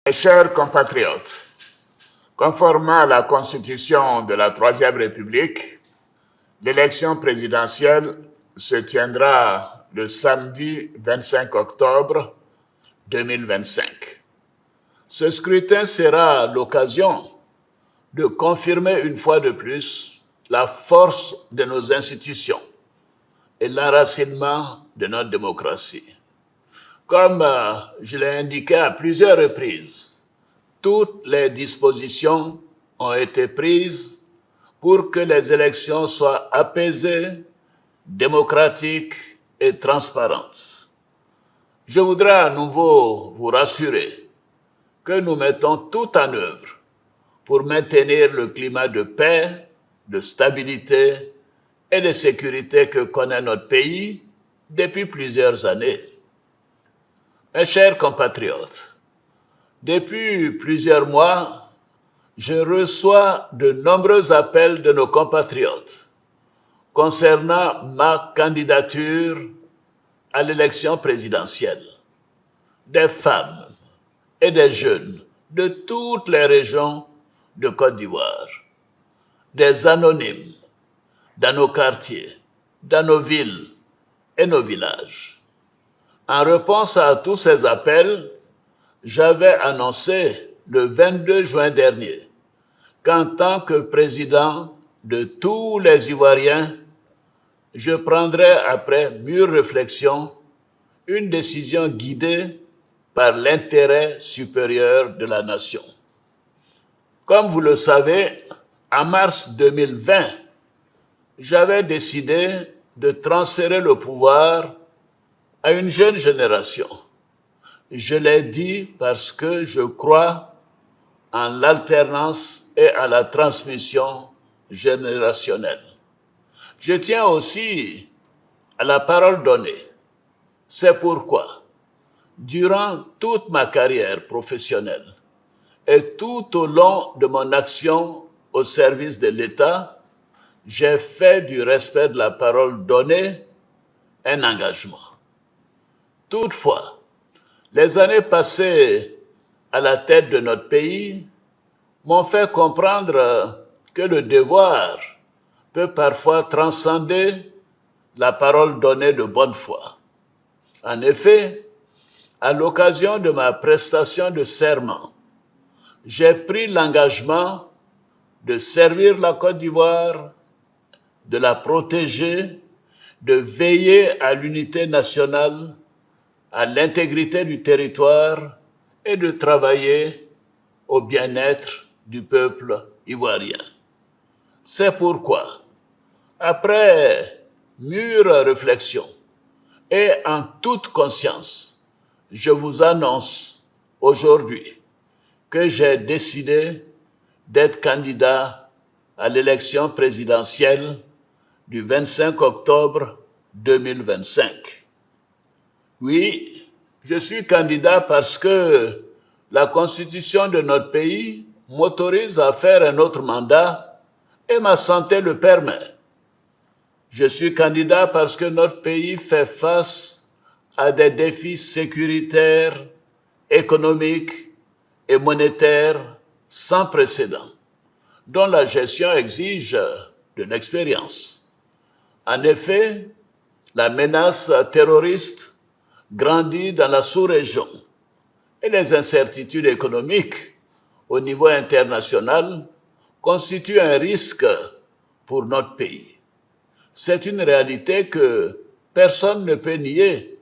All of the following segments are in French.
Mes chers compatriotes, conformément à la Constitution de la Troisième République, l'élection présidentielle se tiendra le samedi 25 octobre 2025. Ce scrutin sera l'occasion de confirmer une fois de plus la force de nos institutions et l'enracinement de notre démocratie. Comme je l'ai indiqué à plusieurs reprises, toutes les dispositions ont été prises pour que les élections soient apaisées, démocratiques et transparentes. Je voudrais à nouveau vous rassurer que nous mettons tout en œuvre pour maintenir le climat de paix, de stabilité et de sécurité que connaît notre pays depuis plusieurs années. Mes chers compatriotes, depuis plusieurs mois, je reçois de nombreux appels de nos compatriotes concernant ma candidature à l'élection présidentielle. Des femmes et des jeunes de toutes les régions de Côte d'Ivoire, des anonymes dans nos quartiers, dans nos villes et nos villages. En réponse à tous ces appels, j'avais annoncé le 22 juin dernier qu'en tant que président de tous les Ivoiriens, je prendrais après mûre réflexion une décision guidée par l'intérêt supérieur de la nation. Comme vous le savez, en mars 2020, j'avais décidé de transférer le pouvoir à une jeune génération. Je l'ai dit parce que je crois en l'alternance et à la transmission générationnelle. Je tiens aussi à la parole donnée. C'est pourquoi, durant toute ma carrière professionnelle et tout au long de mon action au service de l'État, j'ai fait du respect de la parole donnée un engagement. Toutefois, les années passées à la tête de notre pays m'ont fait comprendre que le devoir peut parfois transcender la parole donnée de bonne foi. En effet, à l'occasion de ma prestation de serment, j'ai pris l'engagement de servir la Côte d'Ivoire, de la protéger, de veiller à l'unité nationale, à l'intégrité du territoire et de travailler au bien-être du peuple ivoirien. C'est pourquoi, après mûre réflexion et en toute conscience, je vous annonce aujourd'hui que j'ai décidé d'être candidat à l'élection présidentielle du 25 octobre 2025. Oui, je suis candidat parce que la Constitution de notre pays m'autorise à faire un autre mandat et ma santé le permet. Je suis candidat parce que notre pays fait face à des défis sécuritaires, économiques et monétaires sans précédent, dont la gestion exige de l'expérience. En effet, la menace terroriste grandit dans la sous-région et les incertitudes économiques au niveau international constituent un risque pour notre pays. C'est une réalité que personne ne peut nier.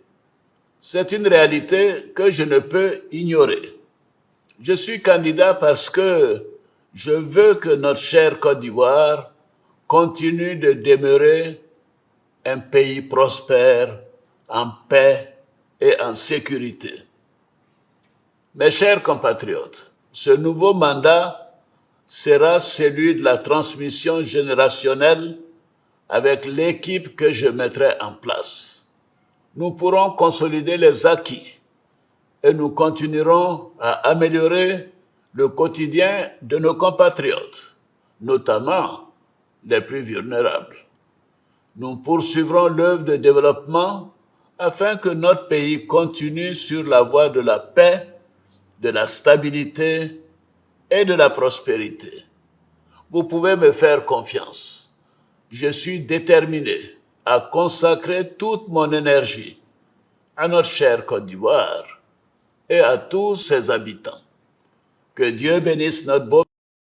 C'est une réalité que je ne peux ignorer. Je suis candidat parce que je veux que notre chère Côte d'Ivoire continue de demeurer un pays prospère, en paix et en sécurité. Mes chers compatriotes, ce nouveau mandat sera celui de la transmission générationnelle avec l'équipe que je mettrai en place. Nous pourrons consolider les acquis et nous continuerons à améliorer le quotidien de nos compatriotes, notamment les plus vulnérables. Nous poursuivrons l'œuvre de développement afin que notre pays continue sur la voie de la paix de la stabilité et de la prospérité. Vous pouvez me faire confiance. Je suis déterminé à consacrer toute mon énergie à notre chère Côte d'Ivoire et à tous ses habitants. Que Dieu bénisse notre beau